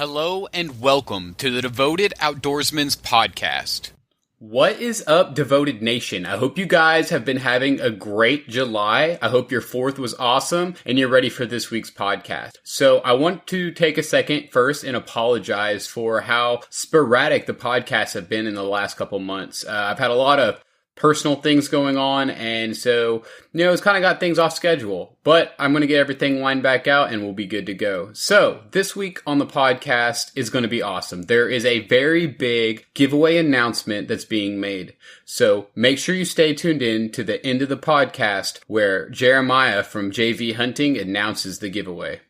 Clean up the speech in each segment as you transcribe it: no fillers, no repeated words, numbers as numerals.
Hello and welcome to the Devoted Outdoorsman Podcast. What is up, Devoted Nation? I hope you guys have been having a great July. I hope your 4th was awesome and you're ready for this week's podcast. So I want to take a second first and apologize for how sporadic the podcasts have been in the last couple months. I've had a lot of personal things going on, and so, it's kind of got things off schedule, but I'm going to get everything lined back out and we'll be good to go. So this week on the podcast is going to be awesome. There is a very big giveaway announcement that's being made. So make sure you stay tuned in to the end of the podcast where Jeremiah from JV Hunting announces the giveaway.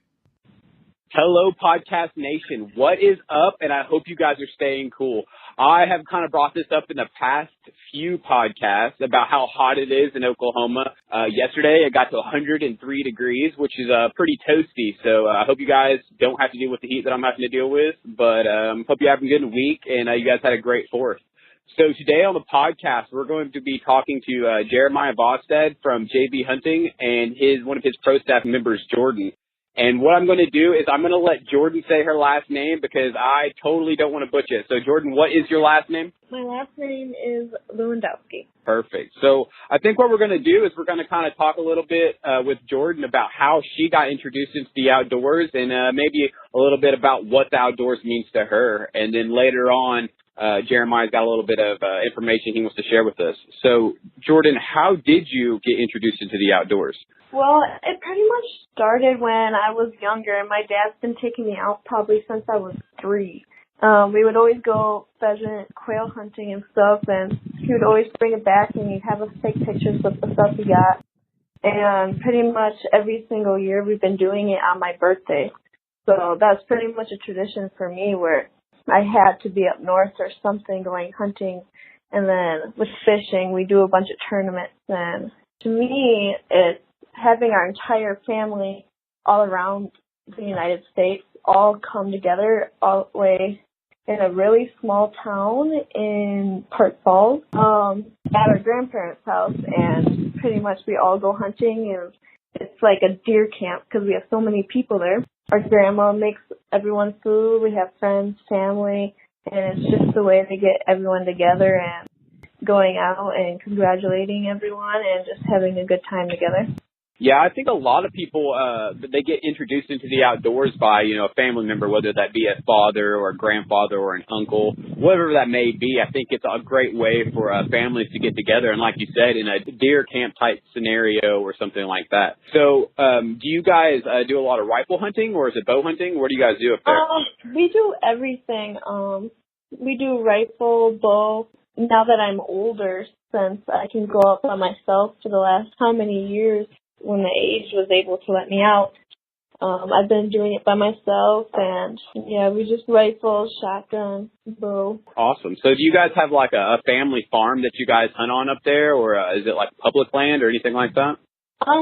Hello, Podcast Nation. What is up? And I hope you guys are staying cool. I have kind of brought this up in the past few podcasts about how hot it is in Oklahoma. Yesterday, it got to 103 degrees, which is pretty toasty. So I hope you guys don't have to deal with the heat that I'm having to deal with. But hope you're having a good week, and you guys had a great 4th. So today on the podcast, we're going to be talking to Jeremiah Vostad from JV Hunting and one of his pro staff members, Jordan. And what I'm going to do is I'm going to let Jordan say her last name because I totally don't want to butcher it. So, Jordan, what is your last name? My last name is Lewandowski. Perfect. So I think what we're going to do is we're going to kind of talk a little bit with Jordan about how she got introduced into the outdoors and maybe a little bit about what the outdoors means to her. And then later on, Jeremiah's got a little bit of information he wants to share with us. So, Jordan, how did you get introduced into the outdoors? Well, it pretty much started when I was younger, and my dad's been taking me out probably since I was 3. We would always go pheasant, quail hunting and stuff, and he would always bring it back, and he'd have us take pictures of the stuff he got. And pretty much every single year we've been doing it on my birthday. So that's pretty much a tradition for me where I had to be up north or something going hunting. And then with fishing, we do a bunch of tournaments. And to me, it's having our entire family all around the United States all come together all the way in a really small town in Park Falls at our grandparents' house. And pretty much we all go hunting, and it's like a deer camp because we have so many people there. Our grandma makes everyone food. We have friends, family, and it's just a way to get everyone together and going out and congratulating everyone and just having a good time together. Yeah, I think a lot of people, they get introduced into the outdoors by, a family member, whether that be a father or a grandfather or an uncle, whatever that may be. I think it's a great way for families to get together. And like you said, in a deer camp type scenario or something like that. So do you guys do a lot of rifle hunting, or is it bow hunting? What do you guys do up there? We do everything. We do rifle, bow. Now that I'm older, since I can go out by myself for the last how many years, when the age was able to let me out, I've been doing it by myself, and we just rifle, shotgun, bow. Awesome. So do you guys have like a family farm that you guys hunt on up there, or is it like public land or anything like that?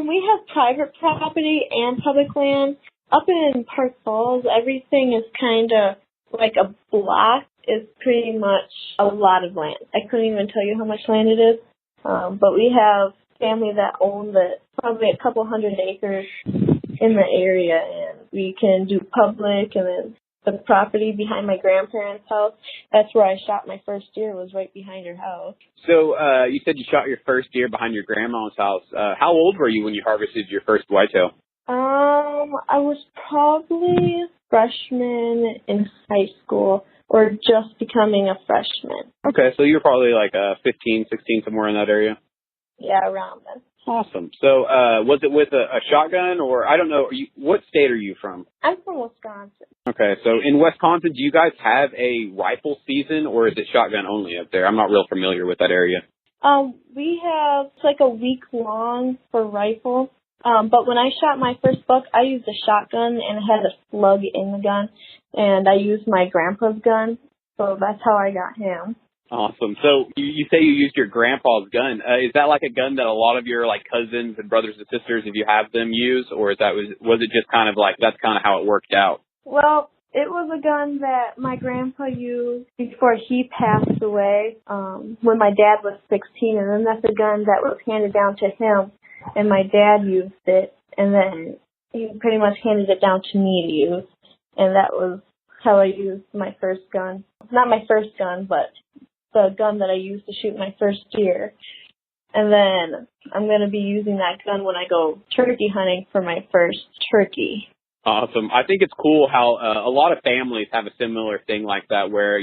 We have private property and public land. Up in Park Falls, everything is kind of like a block. It's pretty much a lot of land. I couldn't even tell you how much land it is, but we have family that own probably a couple 100 acres in the area, and we can do public, and then the property behind my grandparents' house, that's where I shot my first deer, was right behind her house. So you said you shot your first deer behind your grandma's house. How old were you when you harvested your first whitetail? I was probably a freshman in high school, or just becoming a freshman. Okay, so you were probably like 15, 16, somewhere in that area? Yeah, around then. Awesome. So was it with a shotgun, or I don't know, what state are you from? I'm from Wisconsin. Okay, so in Wisconsin, do you guys have a rifle season, or is it shotgun only up there? I'm not real familiar with that area. We have, it's like a week long for rifle. But when I shot my first buck, I used a shotgun, and it had a slug in the gun, and I used my grandpa's gun, so that's how I got him. Awesome. So you say you used your grandpa's gun. Is that like a gun that a lot of your like cousins and brothers and sisters, if you have them, use, or was it just kind of like that's kind of how it worked out? Well, it was a gun that my grandpa used before he passed away when my dad was 16, and then that's a gun that was handed down to him, and my dad used it, and then he pretty much handed it down to me to use, and that was how I used my first gun. Not my first gun, but the gun that I used to shoot my first deer. And then I'm going to be using that gun when I go turkey hunting for my first turkey. Awesome. I think it's cool how a lot of families have a similar thing like that where,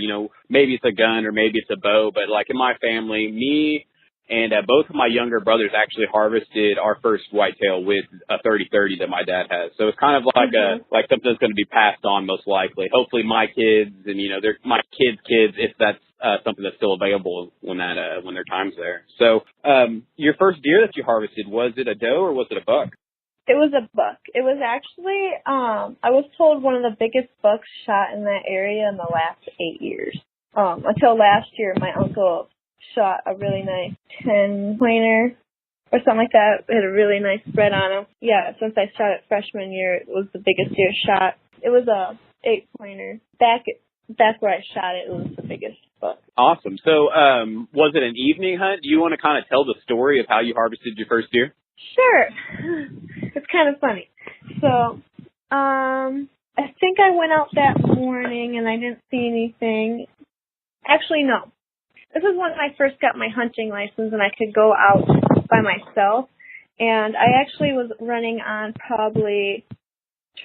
maybe it's a gun or maybe it's a bow. But like in my family, me and both of my younger brothers actually harvested our first whitetail with a 30-30 that my dad has. So it's kind of like like something that's going to be passed on most likely. Hopefully my kids and, they're my kids' kids, if that's something that's still available when their time's there. So your first deer that you harvested, was it a doe or was it a buck? It was a buck. It was actually, I was told one of the biggest bucks shot in that area in the last 8 years. Until last year, my uncle shot a really nice 10-pointer or something like that. It had a really nice spread on him. Yeah, since I shot it freshman year, it was the biggest deer shot. It was a 8-pointer. Back where I shot it, it was the biggest buck. Awesome. So was it an evening hunt? Do you want to kind of tell the story of how you harvested your first deer? Sure. It's kind of funny. So, I think I went out that morning and I didn't see anything. Actually, no. This is when I first got my hunting license and I could go out by myself. And I actually was running on probably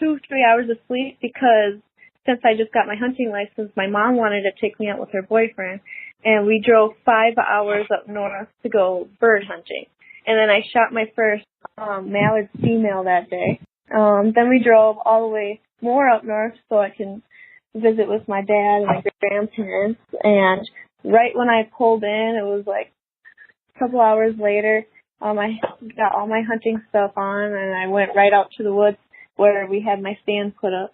2-3 hours of sleep because since I just got my hunting license, my mom wanted to take me out with her boyfriend. And we drove 5 hours up north to go bird hunting. And then I shot my first mallard female that day. Then we drove all the way more up north so I can visit with my dad and my grandparents. And right when I pulled in, it was like a couple hours later, I got all my hunting stuff on and I went right out to the woods where we had my stand put up.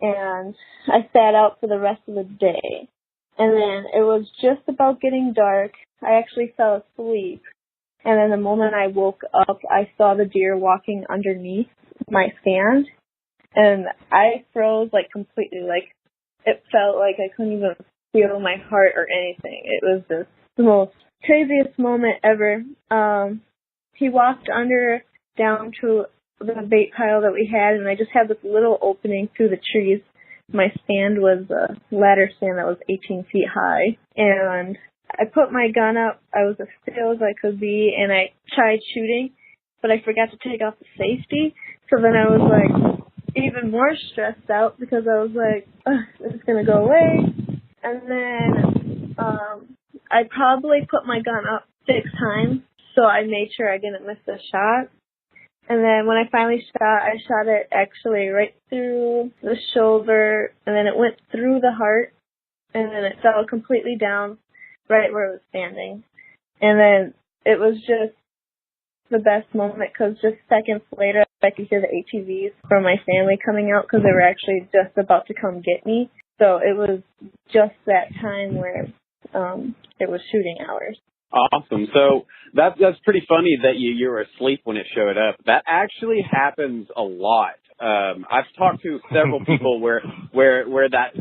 And I sat out for the rest of the day. And then it was just about getting dark. I actually fell asleep. And then the moment I woke up, I saw the deer walking underneath my stand. And I froze like completely. Like it felt like I couldn't even feel my heart or anything. It was just the most craziest moment ever. He walked down to the bait pile that we had, and I just had this little opening through the trees. My stand was a ladder stand that was 18 feet high. And I put my gun up. I was as still as I could be, and I tried shooting, but I forgot to take off the safety. So then I was like even more stressed out because I was like, this is going to go away. And then I probably put my gun up 6 times, so I made sure I didn't miss a shot. And then when I finally shot, I shot it actually right through the shoulder, and then it went through the heart, and then it fell completely down right where it was standing. And then it was just the best moment because just seconds later, I could hear the ATVs from my family coming out because they were actually just about to come get me. So it was just that time where it was shooting hours. Awesome. So that's pretty funny that you were asleep when it showed up. That actually happens a lot. I've talked to several people where that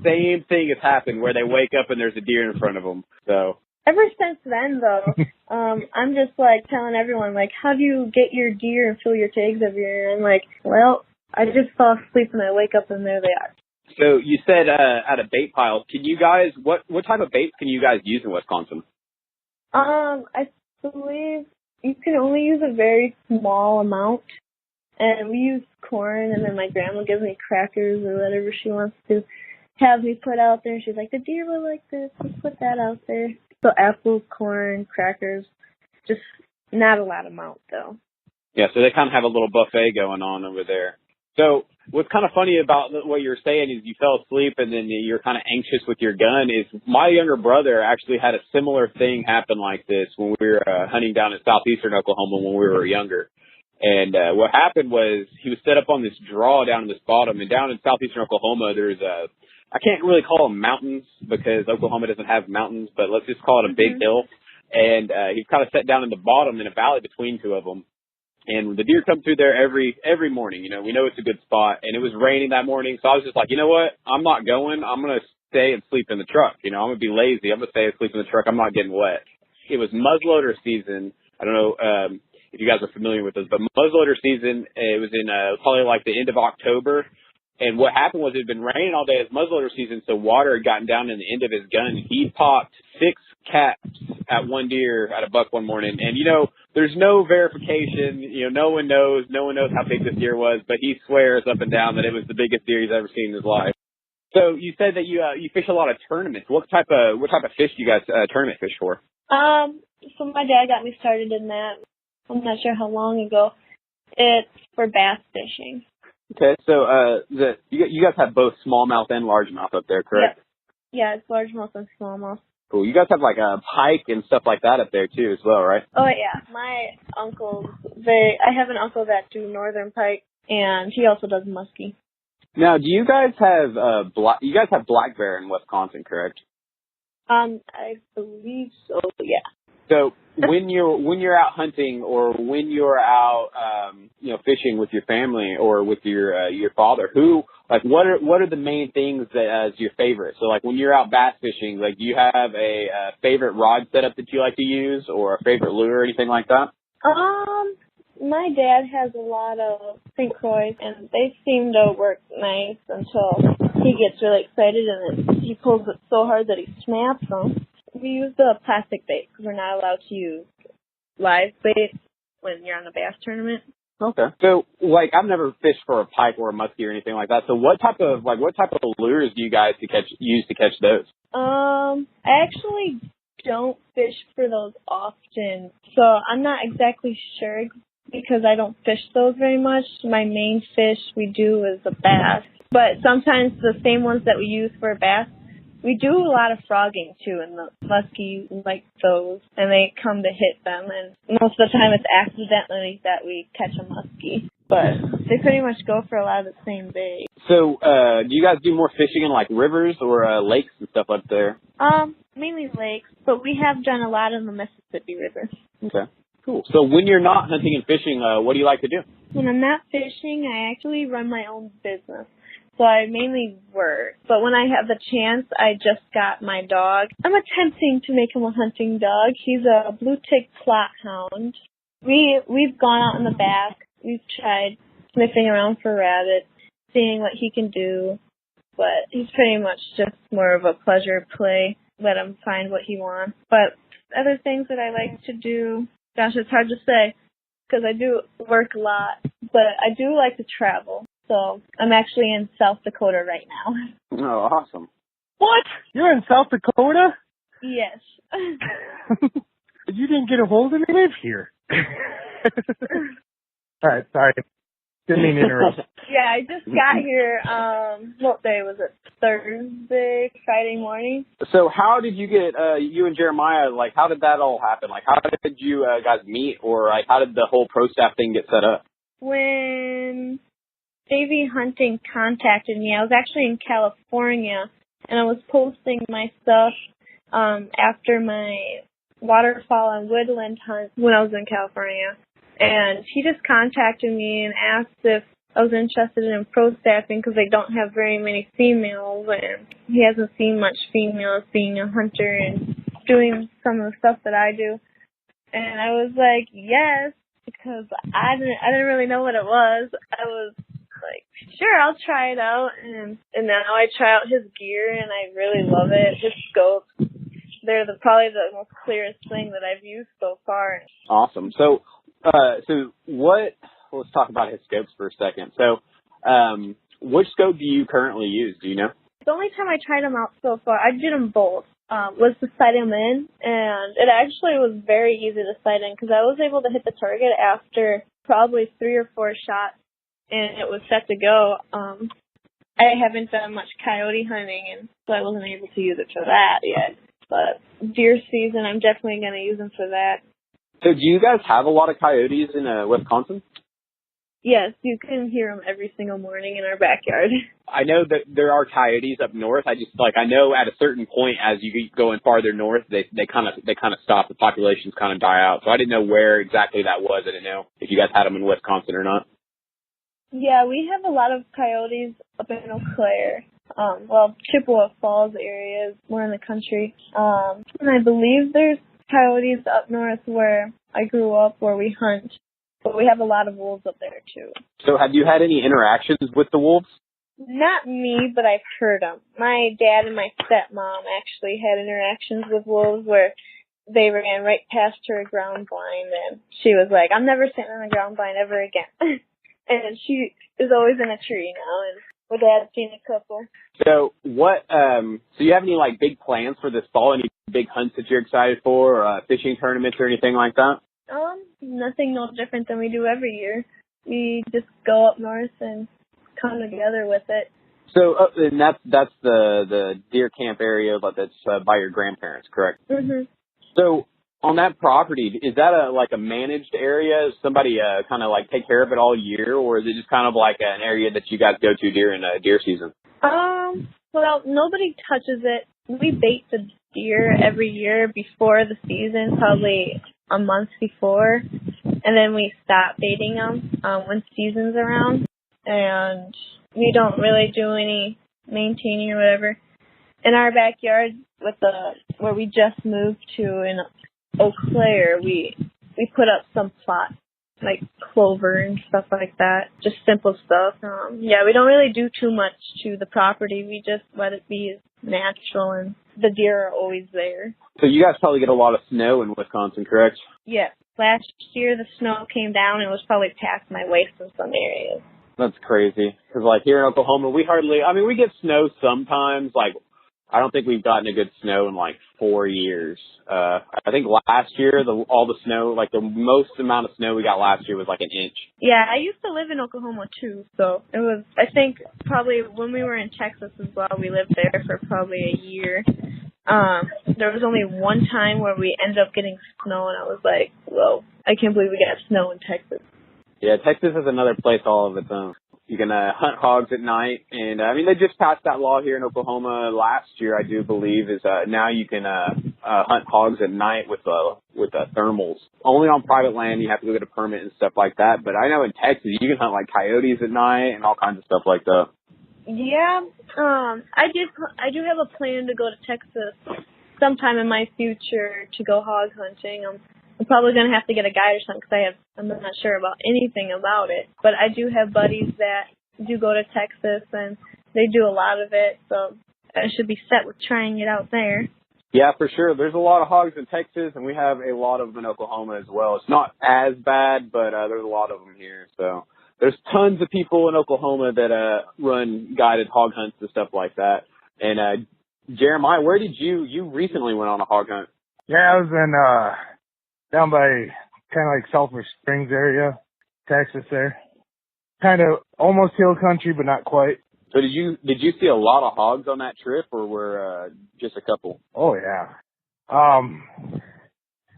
same thing has happened, where they wake up and there's a deer in front of them. So ever since then, though, I'm just like telling everyone, like, how do you get your deer and fill your tags every year? And like, well, I just fall asleep and I wake up and there they are. So you said at a bait pile. Can you guys what type of baits can you guys use in Wisconsin? I believe you can only use a very small amount. And we use corn, and then my grandma gives me crackers or whatever she wants to have me put out there. She's like, the deer will like this. Let's put that out there. So apples, corn, crackers, just not a lot of amount, though. Yeah, so they kind of have a little buffet going on over there. So what's kind of funny about what you're saying is you fell asleep and then you're kind of anxious with your gun is my younger brother actually had a similar thing happen like this when we were hunting down in southeastern Oklahoma when we were younger. And what happened was he was set up on this draw down in this bottom. And down in southeastern Oklahoma, there's I can't really call them mountains because Oklahoma doesn't have mountains, but let's just call it a big hill. And he's kind of set down in the bottom in a valley between two of them. And the deer come through there every morning. You know, we know it's a good spot. And it was raining that morning. So I was just like, you know what? I'm not going. I'm going to stay and sleep in the truck. You know, I'm going to be lazy. I'm going to stay and sleep in the truck. I'm not getting wet. It was muzzleloader season. I don't know if you guys are familiar with this, but muzzleloader season, it was in probably like the end of October. And what happened was it had been raining all day. It's muzzleloader season, so water had gotten down in the end of his gun. He popped 6 caps at one deer at a buck one morning. And, there's no verification. No one knows. No one knows how big this deer was, but he swears up and down that it was the biggest deer he's ever seen in his life. So you said that you fish a lot of tournaments. What type of fish do you guys tournament fish for? So my dad got me started in that. I'm not sure how long ago. It's for bass fishing. Okay, so you guys have both smallmouth and largemouth up there, correct? Yep. Yeah, it's largemouth and smallmouth. Cool. You guys have like a pike and stuff like that up there too, as well, right? Oh yeah, my uncles. I have an uncle that do northern pike, and he also does muskie. Now, do you guys have black bear in Wisconsin, correct? I believe so. Yeah. So when you're out hunting or when you're out fishing with your family or with your father, what are the main things that as your favorite? So like when you're out bass fishing, like do you have a favorite rod setup that you like to use or a favorite lure or anything like that? My dad has a lot of St. Croix, and they seem to work nice until he gets really excited and he pulls it so hard that he snaps them. We use the plastic bait because we're not allowed to use live bait when you're on a bass tournament. Okay. So, I've never fished for a pike or a muskie or anything like that. So, what type of lures do you guys use to catch those? I actually don't fish for those often, so I'm not exactly sure because I don't fish those very much. My main fish we do is a bass, but sometimes the same ones that we use for a bass, we do a lot of frogging too, and the muskie like those, and they come to hit them, and most of the time it's accidentally that we catch a muskie, but they pretty much go for a lot of the same bait. So, do you guys do more fishing in rivers or lakes and stuff up there? Mainly lakes, but we have done a lot in the Mississippi River. Okay. Cool. So when you're not hunting and fishing, what do you like to do? When I'm not fishing, I actually run my own business. So I mainly work. But when I have the chance, I just got my dog. I'm attempting to make him a hunting dog. He's a blue tick plot hound. We've gone out in the back. We've tried sniffing around for rabbits, seeing what he can do. But he's pretty much just more of a pleasure play. Let him find what he wants. But other things that I like to do, gosh, it's hard to say because I do work a lot, but I do like to travel. So I'm actually in South Dakota right now. Oh, awesome. What? You're in South Dakota? Yes. You didn't get a hold of me? Live here. All right, sorry. Didn't mean to interrupt. Yeah, I just got here, what day was it? Thursday, Friday morning. So how did you get, you and Jeremiah, how did that all happen? How did you guys meet, or how did the whole pro staff thing get set up? When Davey Hunting contacted me, I was actually in California, and I was posting my stuff after my waterfowl and woodland hunt when I was in California. And he just contacted me and asked if I was interested in pro staffing because they don't have very many females, and he hasn't seen much females being a hunter and doing some of the stuff that I do. And I was like, yes, because I didn't really know what it was. I was like, sure, I'll try it out. And now I try out his gear, and I really love it. His scopes, they're probably the most clearest thing that I've used so far. Awesome. So let's talk about his scopes for a second. So, which scope do you currently use? Do you know? The only time I tried them out so far, I did them both, was to sight them in, and it actually was very easy to sight in because I was able to hit the target after probably 3 or 4 shots, and it was set to go. I haven't done much coyote hunting, and so I wasn't able to use it for that yet. But deer season, I'm definitely going to use them for that. So do you guys have a lot of coyotes in Wisconsin? Yes, you can hear them every single morning in our backyard. I know that there are coyotes up north. I just I know at a certain point as you keep going farther north, they kind of stop. The populations kind of die out. So I didn't know where exactly that was. I didn't know if you guys had them in Wisconsin or not. Yeah, we have a lot of coyotes up in Eau Claire. Chippewa Falls area is more in the country. And I believe there's coyotes up north where I grew up, where we hunt. But we have a lot of wolves up there, too. So have you had any interactions with the wolves? Not me, but I've heard them. My dad and my stepmom actually had interactions with wolves where they ran right past her ground blind, and she was like, I'm never sitting on a ground blind ever again. And she is always in a tree now, and my dad's seen a couple. So so you have any like big plans for this fall? Any big hunts that you're excited for, or fishing tournaments or anything like that? Nothing no different than we do every year. We just go up north and come together with it. So, and that's the deer camp area that's by your grandparents, correct? Mhm. So, on that property, is that a managed area? Does somebody kind of like take care of it all year, or is it just kind of like an area that you guys go to during deer season? Well, nobody touches it. We bait the deer every year before the season, probably a month before, and then we stop baiting them when season's around, and we don't really do any maintaining or whatever. In our backyard, where we just moved to in Eau Claire, we put up some plots, like clover and stuff like that, just simple stuff. We don't really do too much to the property. We just let it be natural, and the deer are always there. So you guys probably get a lot of snow in Wisconsin, correct? Yeah. Last year the snow came down and it was probably past my waist in some areas. That's crazy. Because like here in Oklahoma, we get snow sometimes. Like, I don't think we've gotten a good snow in like 4 years. I think last year, all the snow, like the most amount of snow we got last year was like an inch. Yeah, I used to live in Oklahoma too, so it was, I think probably when we were in Texas as well, we lived there for probably a year. There was only one time where we ended up getting snow, and I was like, whoa, I can't believe we got snow in Texas. Yeah, Texas is another place all of its own. You can hunt hogs at night, and they just passed that law here in Oklahoma last year, I do believe, is now you can hunt hogs at night with thermals. Only on private land, you have to go get a permit and stuff like that. But I know in Texas, you can hunt like coyotes at night and all kinds of stuff like that. Yeah, I do have a plan to go to Texas sometime in my future to go hog hunting. I'm probably going to have to get a guide or something because I'm not sure about anything about it. But I do have buddies that do go to Texas, and they do a lot of it, so I should be set with trying it out there. Yeah, for sure. There's a lot of hogs in Texas, and we have a lot of them in Oklahoma as well. It's not as bad, but there's a lot of them here. So there's tons of people in Oklahoma that run guided hog hunts and stuff like that. And Jeremiah, where did you recently went on a hog hunt? Yeah, I was in down by kind of like Sulphur Springs area, Texas there. Kind of almost hill country, but not quite. So did you see a lot of hogs on that trip, or were just a couple? Oh yeah.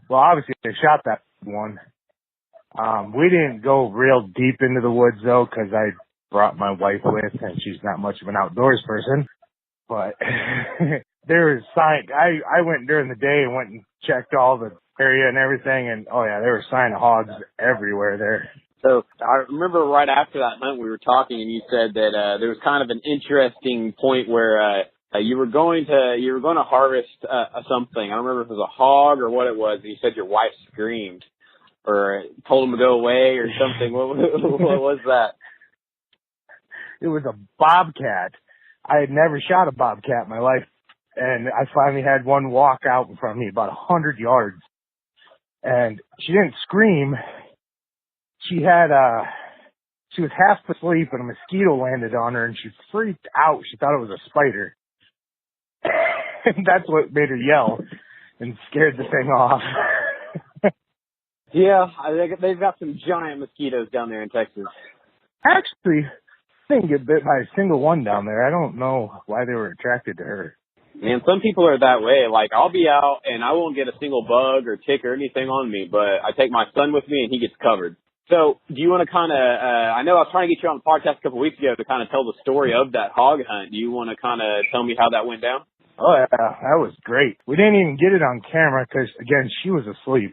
Well, obviously they shot that one. We didn't go real deep into the woods though, because I brought my wife with, and she's not much of an outdoors person. But there was sign. I went during the day and went and checked all the area and everything, and oh yeah, there were sign of hogs everywhere there. So I remember right after that hunt we were talking, and you said that there was kind of an interesting point where you were going to harvest something. I don't remember if it was a hog or what it was. And you said your wife screamed or told him to go away or something. What was that? It was a bobcat. I had never shot a bobcat in my life, and I finally had one walk out in front of me about 100 yards, and she didn't scream. She was half asleep and a mosquito landed on her and she freaked out. She thought it was a spider. And that's what made her yell and scared the thing off. Yeah, they've got some giant mosquitoes down there in Texas. Actually, I didn't get bit by a single one down there. I don't know why they were attracted to her. Man, some people are that way. Like, I'll be out and I won't get a single bug or tick or anything on me, but I take my son with me and he gets covered. So do you want to kind of, I know I was trying to get you on the podcast a couple of weeks ago to kind of tell the story of that hog hunt. Do you want to kind of tell me how that went down? Oh, yeah, that was great. We didn't even get it on camera because, again, she was asleep.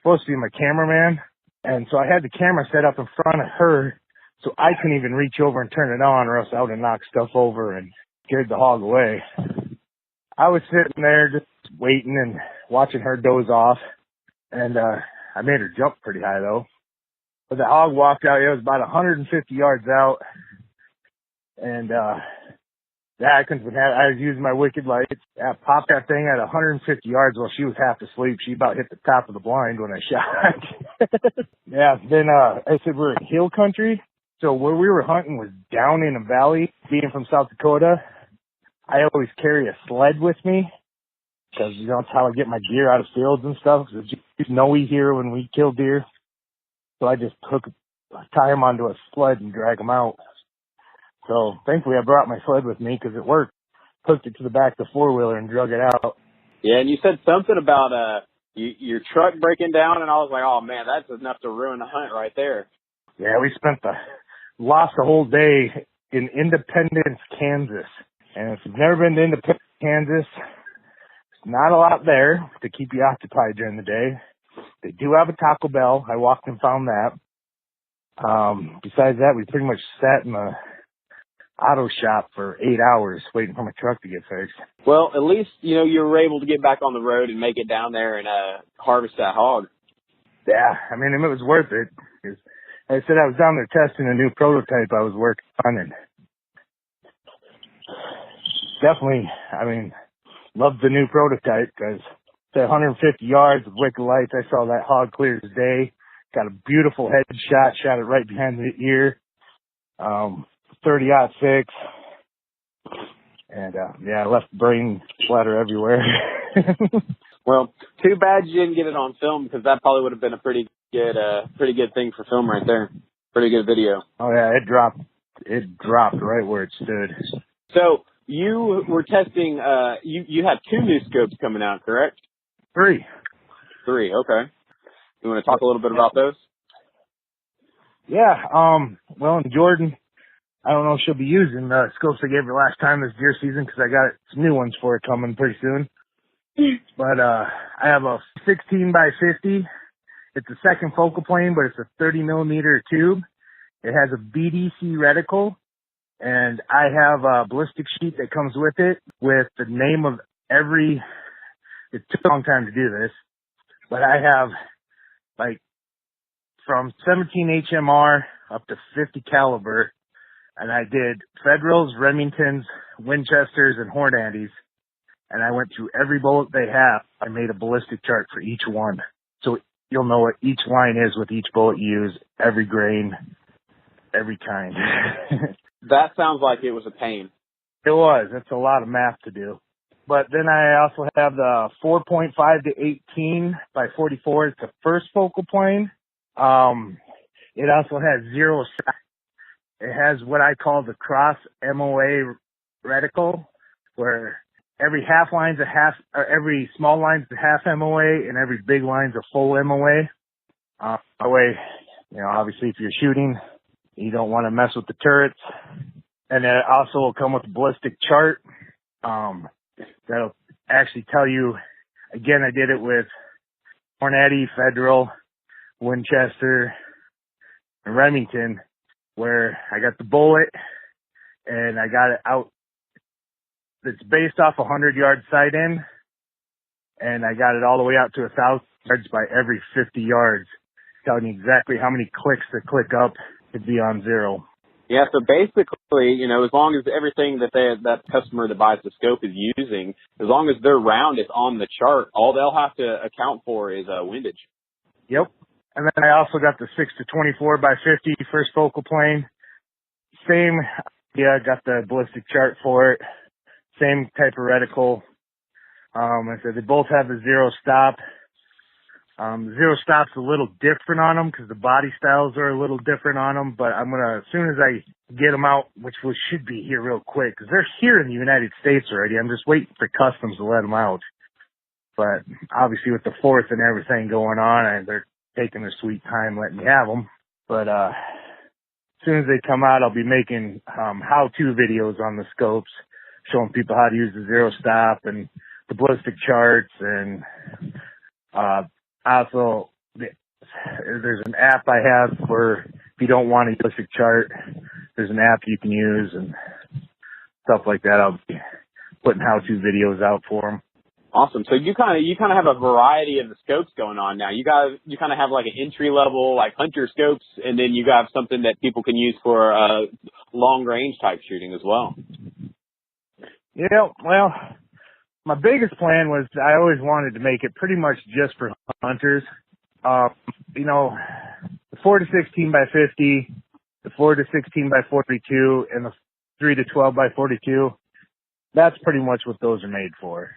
Supposed to be my cameraman. And so I had the camera set up in front of her so I couldn't even reach over and turn it on, or else I would have knocked stuff over and scared the hog away. I was sitting there just waiting and watching her doze off. And I made her jump pretty high, though. But the hog walked out. It was about 150 yards out. And, I couldn't have, I was using my wicked lights. I popped that thing at 150 yards while she was half asleep. She about hit the top of the blind when I shot. Yeah. Then, I said we're in hill country. So where we were hunting was down in a valley. Being from South Dakota, I always carry a sled with me because, you know, that's how I get my deer out of fields and stuff. Cause it's snowy here when we kill deer. So I just tie them onto a sled and drag them out. So thankfully I brought my sled with me because it worked. Hooked it to the back of the four-wheeler and drug it out. Yeah, and you said something about your truck breaking down, and I was like, oh, man, that's enough to ruin the hunt right there. Yeah, we lost the whole day in Independence, Kansas. And if you've never been to Independence, Kansas, there's not a lot there to keep you occupied during the day. They do have a Taco Bell. I walked and found that. Besides that, we pretty much sat in the auto shop for 8 hours waiting for my truck to get fixed. Well, at least, you know, you were able to get back on the road and make it down there and harvest that hog. Yeah, I mean, it was worth it. Cause I said I was down there testing a new prototype I was working on, and definitely, I mean, loved the new prototype because at 150 yards with wicked lights, I saw that hog clear as day. Got a beautiful headshot, shot it right behind the ear. 30-06. And, I left brain splatter everywhere. Well, too bad you didn't get it on film because that probably would have been a pretty good thing for film right there. Pretty good video. Oh yeah, it dropped right where it stood. So you were testing, you had 2 new scopes coming out, correct? 3. 3, okay. You want to talk a little bit about those? Yeah, well, in Jordan, I don't know if she'll be using the scopes I gave her last time this deer season because I got some new ones for her coming pretty soon. But I have a 16 by 50. It's a second focal plane, but it's a 30 millimeter tube. It has a BDC reticle, and I have a ballistic sheet that comes with it with the name of every. It took a long time to do this, but I have like from 17 HMR up to 50 caliber. And I did Federals, Remingtons, Winchesters, and Hornadys. And I went through every bullet they have. I made a ballistic chart for each one. So you'll know what each line is with each bullet you use, every grain, every kind. That sounds like it was a pain. It was. It's a lot of math to do. But then I also have the 4.5 to 18 by 44. It's the first focal plane. It also has 0 shots. It has what I call the cross MOA reticle, where every half line's a half, or every small line's a half MOA, and every big line's a full MOA. That way, you know, obviously if you're shooting, you don't want to mess with the turrets. And it also will come with a ballistic chart. That'll actually tell you, again, I did it with Hornady, Federal, Winchester, and Remington, where I got the bullet and I got it out. It's based off a 100-yard sight in, and I got it all the way out to 1,000 yards by every 50 yards, telling you exactly how many clicks to click up to be on 0. Yeah, so basically, you know, as long as everything that customer that buys the scope is using, as long as their round is on the chart, all they'll have to account for is windage. Yep. And then I also got the 6 to 24 by 50 first focal plane. Same, yeah, I got the ballistic chart for it. Same type of reticle. I said they both have the 0 stop. 0 stop's a little different on them because the body styles are a little different on them. But I'm gonna, as soon as I get them out, which should be here real quick, because they're here in the United States already. I'm just waiting for customs to let them out. But obviously with the 4th and everything going on, and they're taking their sweet time letting me have them. But as soon as they come out, I'll be making how-to videos on the scopes, showing people how to use the 0 stop and the ballistic charts. And also, there's an app I have for if you don't want a ballistic chart, there's an app you can use and stuff like that. I'll be putting how-to videos out for them. Awesome. So you kind of have a variety of the scopes going on now. You kind of have like an entry level, like hunter scopes, and then you got something that people can use for long range type shooting as well. Yeah, well, my biggest plan was I always wanted to make it pretty much just for hunters. You know, the 4 to 16 by 50, the 4 to 16 by 42, and the 3 to 12 by 42. That's pretty much what those are made for.